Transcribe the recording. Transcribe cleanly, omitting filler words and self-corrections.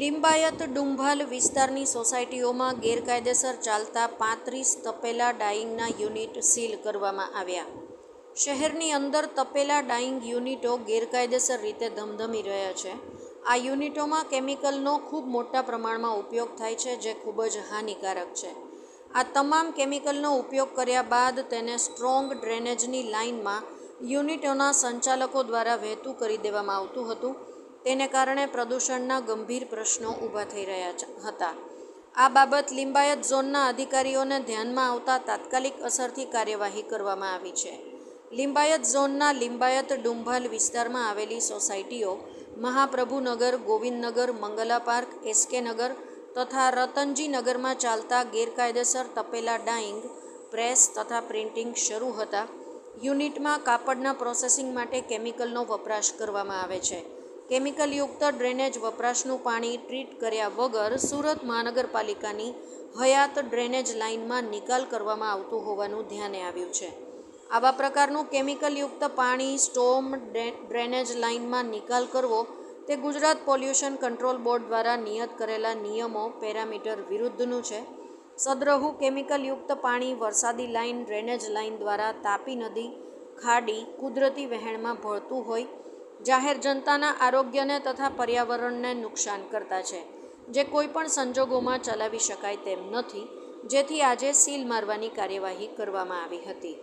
લિંબાયત ડુંભાલ વિસ્તારની સોસાયટીઓમાં ગેરકાયદેસર ચાલતા 35 તપેલા ડાઇંગના યુનિટ સીલ કરવામાં આવ્યા. શહેરની અંદર તપેલા ડાઇંગ યુનિટો ગેરકાયદેસર રીતે ધમધમી રહ્યા છે. આ યુનિટોમાં કેમિકલનો ખૂબ મોટા પ્રમાણમાં ઉપયોગ થાય છે, જે ખૂબ જ હાનિકારક છે. આ તમામ કેમિકલનો ઉપયોગ કર્યા બાદ તેને સ્ટ્રોંગ ડ્રેનેજની લાઇનમાં યુનિટોના સંચાલકો દ્વારા વહેતું કરી દેવામાં આવતું હતું. તેને કારણે પ્રદૂષણના ગંભીર પ્રશ્નો ઊભા થઈ રહ્યા હતા. આ બાબત લિંબાયત ઝોનના અધિકારીઓને ધ્યાનમાં આવતા તાત્કાલિક અસરથી કાર્યવાહી કરવામાં આવી છે. લિંબાયત ઝોનના લિંબાયત ડુંભાલ વિસ્તારમાં આવેલી સોસાયટીઓ મહાપ્રભુનગર, ગોવિંદનગર, મંગલા પાર્ક, એસકે નગર તથા રતનજી નગરમાં ચાલતા ગેરકાયદેસર તપેલા ડાઇંગ, પ્રેસ તથા પ્રિન્ટિંગ શરૂ હતા. યુનિટમાં કાપડના પ્રોસેસિંગ માટે કેમિકલનો વપરાશ કરવામાં આવે છે. કેમિકલયુક્ત ડ્રેનેજ વપરાશનું પાણી ટ્રીટ કર્યા વગર સુરત મહાનગરપાલિકાની હયાત ડ્રેનેજ લાઇનમાં નિકાલ કરવામાં આવતું હોવાનું ધ્યાને આવ્યું છે. આવા પ્રકારનું કેમિકલયુક્ત પાણી સ્ટોમ ડ્રેનેજ લાઇનમાં નિકાલ કરવો તે ગુજરાત પોલ્યુશન કંટ્રોલ બોર્ડ દ્વારા નિયત કરેલા નિયમો પેરામીટર વિરુદ્ધનું છે. સદ્રહુ કેમિકલયુક્ત પાણી વરસાદી લાઇન, ડ્રેનેજ લાઇન દ્વારા તાપી નદી, ખાડી, કુદરતી વહેણમાં ભળતું હોય જાહેર જનતાના આરોગ્યને તથા પર્યાવરણને નુકસાન કરતા છે, જે કોઈપણ સંજોગોમાં ચલાવી શકાય તેમ નથી, જેથી આજે સીલ મારવાની કાર્યવાહી કરવામાં આવી હતી.